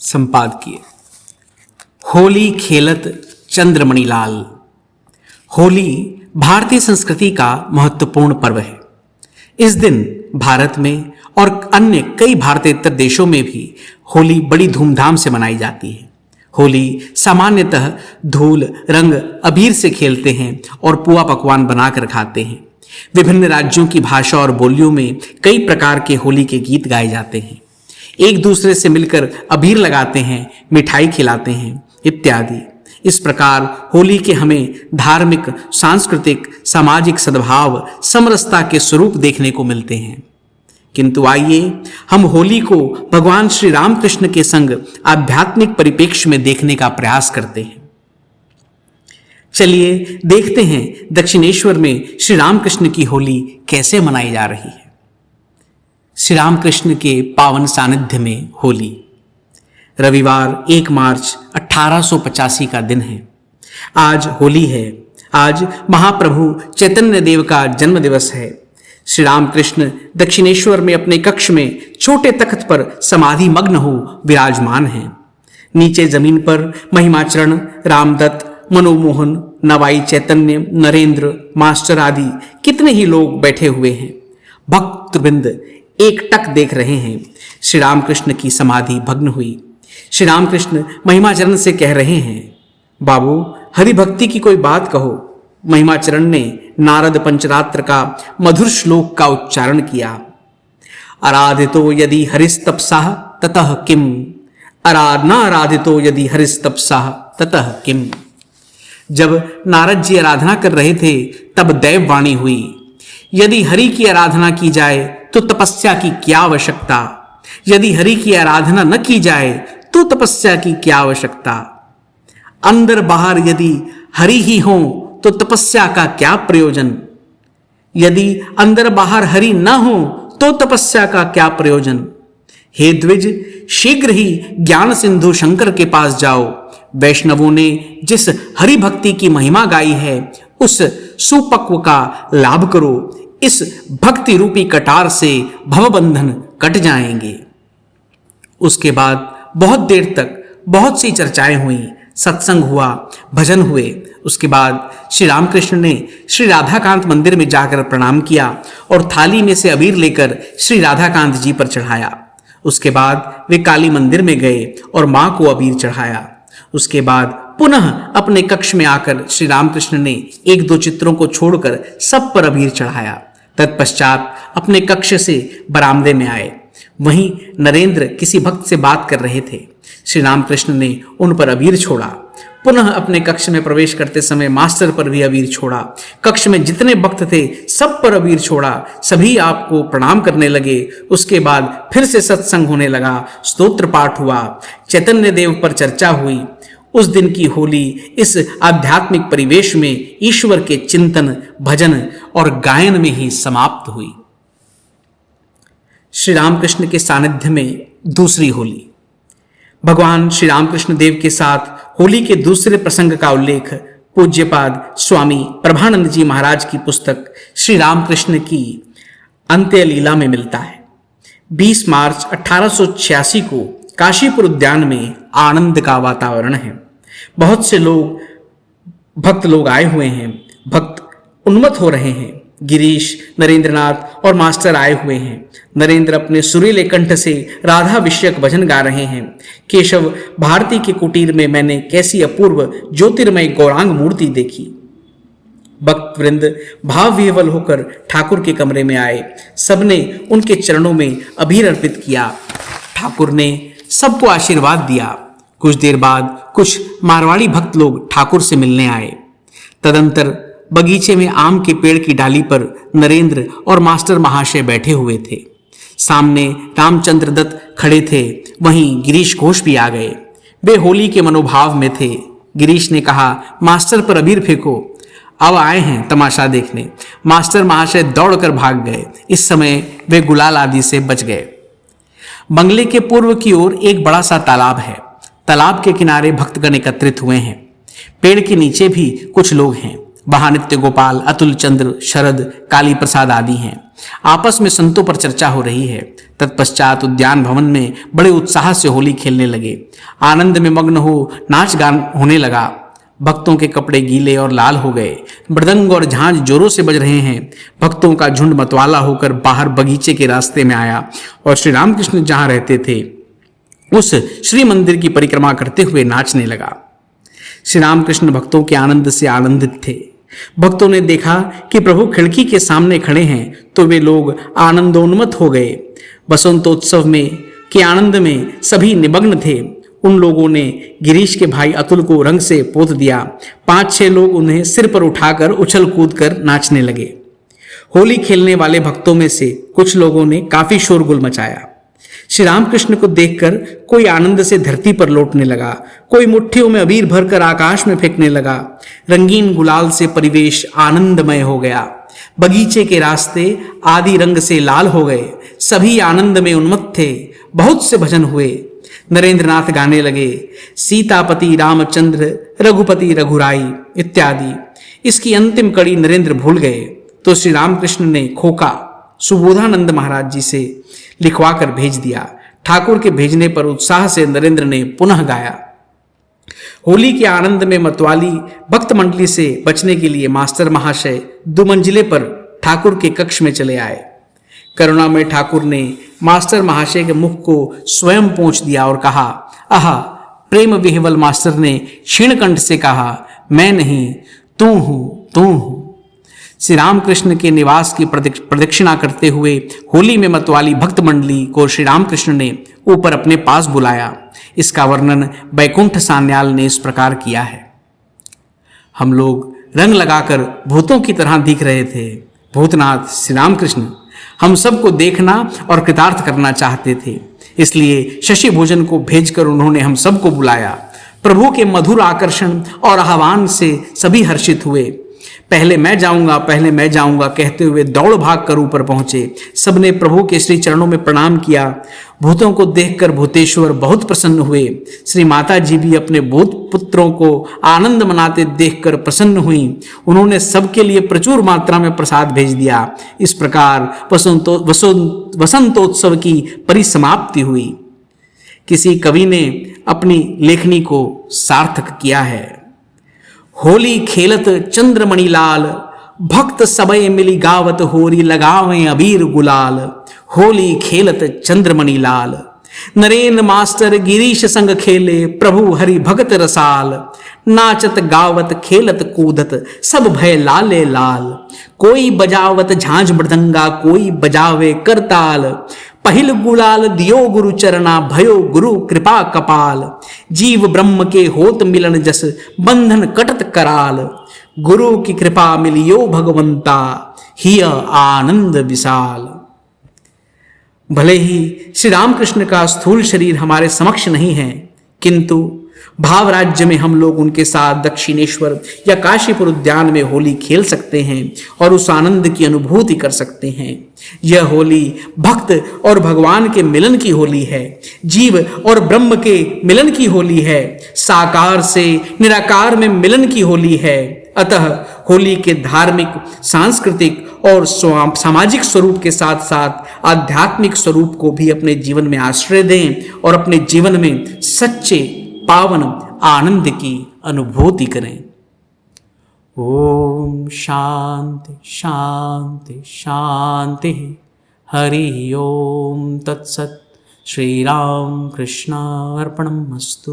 संपादकीय। होली खेलत चंद्रमणि लाल। होली भारतीय संस्कृति का महत्वपूर्ण पर्व है। इस दिन भारत में और अन्य कई भारतेतर देशों में भी होली बड़ी धूमधाम से मनाई जाती है। होली सामान्यतः धूल रंग अबीर से खेलते हैं और पुआ पकवान बनाकर खाते हैं। विभिन्न राज्यों की भाषा और बोलियों में कई प्रकार के होली के गीत गाए जाते हैं। एक दूसरे से मिलकर अबीर लगाते हैं, मिठाई खिलाते हैं इत्यादि। इस प्रकार होली के हमें धार्मिक, सांस्कृतिक, सामाजिक सद्भाव, समरसता के स्वरूप देखने को मिलते हैं। किंतु आइए हम होली को भगवान श्री रामकृष्ण के संग आध्यात्मिक परिप्रेक्ष्य में देखने का प्रयास करते हैं। चलिए देखते हैं दक्षिणेश्वर में श्री रामकृष्ण की होली कैसे मनाई जा रही है। श्री रामकृष्ण के पावन सानिध्य में होली। रविवार 1 मार्च 1885 का दिन है। आज होली है। आज महाप्रभु चैतन्य देव का जन्म दिवस है। श्री रामकृष्ण दक्षिणेश्वर में अपने कक्ष में छोटे तख्त पर समाधि मग्न हो विराजमान हैं। नीचे जमीन पर महिमाचरण, रामदत्त, मनोमोहन, नवाई चैतन्य, नरेंद्र, मास्टर आदि कितने ही लोग बैठे हुए हैं। भक्तवृंद एकटक देख रहे हैं। श्री रामकृष्ण की समाधि भग्न हुई। श्री रामकृष्ण महिमाचरण से कह रहे हैं, बाबू हरि भक्ति की कोई बात कहो। महिमाचरण ने नारद पंचरात्र का मधुर श्लोक का उच्चारण किया। आराधितो यदि हरिस्तपसाह ततः किम, आराधना आराधितो यदि हरिस्तपसाह ततः किम। जब नारद जी आराधना कर रहे थे तब दैववाणी हुई, यदि हरि की आराधना की जाए तो तपस्या की क्या आवश्यकता, यदि हरि की आराधना न की जाए तो तपस्या की क्या आवश्यकता। अंदर बाहर यदि हरि ही हो तो तपस्या का क्या प्रयोजन, यदि अंदर बाहर हरि न हो तो तपस्या का क्या प्रयोजन। हे द्विज, शीघ्र ही ज्ञान सिंधु शंकर के पास जाओ। वैष्णवों ने जिस हरि भक्ति की महिमा गाई है उस सुपक्व का लाभ करो। इस भक्ति रूपी कटार से भवबंधन कट जाएंगे। उसके बाद बहुत देर तक बहुत सी चर्चाएं हुई, सत्संग हुआ, भजन हुए। उसके बाद श्री रामकृष्ण ने श्री राधाकांत मंदिर में जाकर प्रणाम किया और थाली में से अबीर लेकर श्री राधाकांत जी पर चढ़ाया। उसके बाद वे काली मंदिर में गए और मां को अबीर चढ़ाया। उसके बाद पुनः अपने कक्ष में आकर श्री रामकृष्ण ने 1-2 चित्रों को छोड़कर सब पर अबीर चढ़ाया। तत्पश्चात अपने कक्ष से बरामदे में आए। वहीं नरेंद्र किसी भक्त से बात कर रहे थे। श्री रामकृष्ण ने उन पर अबीर छोड़ा। पुनः अपने कक्ष में प्रवेश करते समय मास्टर पर भी अबीर छोड़ा। कक्ष में जितने भक्त थे सब पर अबीर छोड़ा। सभी आपको प्रणाम करने लगे। उसके बाद फिर से सत्संग होने लगा, स्तोत्र पाठ हुआ, चैतन्य देव पर चर्चा हुई। उस दिन की होली इस आध्यात्मिक परिवेश में ईश्वर के चिंतन, भजन और गायन में ही समाप्त हुई। श्री रामकृष्ण के सानिध्य में दूसरी होली। भगवान श्री रामकृष्ण देव के साथ होली के दूसरे प्रसंग का उल्लेख पूज्यपाद स्वामी प्रभानंद जी महाराज की पुस्तक श्री रामकृष्ण की अंत्य लीला में मिलता है। 20 मार्च 1886 को काशीपुर उद्यान में आनंद का वातावरण है। बहुत से भक्त लोग आए हुए हैं। भक्त उन्मत्त हो रहे हैं। गिरीश, नरेंद्रनाथ और मास्टर आए हुए हैं। नरेंद्र अपने सुरीले कंठ से राधा विषयक भजन गा रहे हैं। केशव भारती के कुटीर में मैंने कैसी अपूर्व ज्योतिर्मय गौरांग मूर्ति देखी। भक्त वृंद भाव विह्वल होकर ठाकुर के कमरे में आए। सबने उनके चरणों में अबीर अर्पित किया। ठाकुर ने सबको आशीर्वाद दिया। कुछ देर बाद कुछ मारवाड़ी भक्त लोग ठाकुर से मिलने आए। तदंतर बगीचे में आम के पेड़ की डाली पर नरेंद्र और मास्टर महाशय बैठे हुए थे। सामने रामचंद्र दत्त खड़े थे। वहीं गिरीश घोष भी आ गए। वे होली के मनोभाव में थे। गिरीश ने कहा, मास्टर पर अबीर फेंको। अब आए हैं तमाशा देखने। मास्टर महाशय दौड़कर भाग गए। इस समय वे गुलाल आदि से बच गए। बंगले के पूर्व की ओर एक बड़ा सा तालाब है। तालाब के किनारे भक्तगण एकत्रित हुए हैं। पेड़ के नीचे भी कुछ लोग हैं। वहां नित्य गोपाल, अतुल चंद्र, शरद, काली प्रसाद आदि हैं। आपस में संतों पर चर्चा हो रही है। तत्पश्चात उद्यान भवन में बड़े उत्साह से होली खेलने लगे। आनंद में मग्न हो नाच गान होने लगा। भक्तों के कपड़े गीले और लाल हो गए। मृदंग और झांझ जोरों से बज रहे हैं। भक्तों का झुंड मतवाला होकर बाहर बगीचे के रास्ते में आया और श्री रामकृष्ण जहां रहते थे उस श्री मंदिर की परिक्रमा करते हुए नाचने लगा। श्री रामकृष्ण भक्तों के आनंद से आनंदित थे। भक्तों ने देखा कि प्रभु खिड़की के सामने खड़े हैं तो वे लोग आनंदोन्मत्त हो गए। बसंतोत्सव में के आनंद में सभी निमग्न थे। उन लोगों ने गिरीश के भाई अतुल को रंग से पोत दिया। 5-6 लोग उन्हें सिर पर उठाकर उछल कूद कर नाचने लगे। होली खेलने वाले भक्तों में से कुछ लोगों ने काफी शोरगुल मचाया। श्री रामकृष्ण को देखकर कोई आनंद से धरती पर लौटने लगा, कोई मुट्ठियों में अबीर भरकर आकाश में फेंकने लगा। रंगीन गुलाल से परिवेश आनंदमय हो गया। बगीचे के रास्ते आदि रंग से लाल हो गए। सभी आनंद में उन्मत्त थे। बहुत से भजन हुए। नरेंद्रनाथ गाने लगे, सीतापति रामचंद्र रघुपति रघुराई इत्यादि। इसकी अंतिम कड़ी नरेंद्र भूल गए तो श्री रामकृष्ण ने खोका सुबोधानंद महाराज जी से लिखवा कर भेज दिया। ठाकुर के भेजने पर उत्साह से नरेंद्र ने पुनः गाया। होली के आनंद में मतवाली भक्त मंडली से बचने के लिए मास्टर महाशय 2 मंजिले पर ठाकुर के कक्ष में चले आए। करुणामय ठाकुर ने मास्टर महाशय के मुख को स्वयं पोंछ दिया और कहा, आहा। प्रेम विह्वल मास्टर ने क्षीण कंठ से कहा, मैं नहीं, तू हूं, तू हूं। श्री रामकृष्ण के निवास की प्रदक्षिणा करते हुए होली में मतवाली भक्त मंडली को श्री रामकृष्ण ने ऊपर अपने पास बुलाया। इसका वर्णन बैकुंठ सान्याल ने इस प्रकार किया है। हम लोग रंग लगाकर भूतों की तरह दिख रहे थे। भूतनाथ श्री रामकृष्ण हम सबको देखना और कृतार्थ करना चाहते थे, इसलिए शशि भोजन को भेजकर उन्होंने हम सबको बुलाया। प्रभु के मधुर आकर्षण और आह्वान से सभी हर्षित हुए। पहले मैं जाऊंगा कहते हुए दौड़ भाग कर ऊपर पहुंचे। सबने प्रभु के श्री चरणों में प्रणाम किया। भूतों को देखकर भूतेश्वर बहुत प्रसन्न हुए। श्री माता जी भी अपने भूत पुत्रों को आनंद मनाते देखकर प्रसन्न हुई। उन्होंने सबके लिए प्रचुर मात्रा में प्रसाद भेज दिया। इस प्रकार वसंतोत्सव की परिसमाप्ति हुई। किसी कवि ने अपनी लेखनी को सार्थक किया है। होली खेलत चंद्रमणि लाल, भक्त सबय मिली गावत होरी लगावे अबीर गुलाल। होली खेलत चंद्रमणि लाल। नरेन मास्टर गिरीश संग खेले, प्रभु हरि भगत रसाल। नाचत गावत खेलत कूदत, सब भय लाले लाल। कोई बजावत झांझ मृदंगा, कोई बजावे करताल। पहिल गुलाल दियो गुरु चरना, भयो गुरु कृपा कपाल। जीव ब्रह्म के होत मिलन जस, बंधन कटत कराल। गुरु की कृपा मिलियो भगवंता, हिय आनंद विशाल। भले ही श्री रामकृष्ण का स्थूल शरीर हमारे समक्ष नहीं है, किंतु भाव राज्य में हम लोग उनके साथ दक्षिणेश्वर या काशीपुर उद्यान में होली खेल सकते हैं और उस आनंद की अनुभूति कर सकते हैं। यह होली भक्त और भगवान के मिलन की होली है। जीव और ब्रह्म के मिलन की होली है। साकार से निराकार में मिलन की होली है। अतः होली के धार्मिक, सांस्कृतिक और सामाजिक स्वरूप के साथ साथ आध्यात्मिक स्वरूप को भी अपने जीवन में आश्रय दें और अपने जीवन में सच्चे पावन आनंद की अनुभूति करें। ओम शांति शांति शांति। हरि ओम तत्सत। श्री राम कृष्णार्पणमस्तु।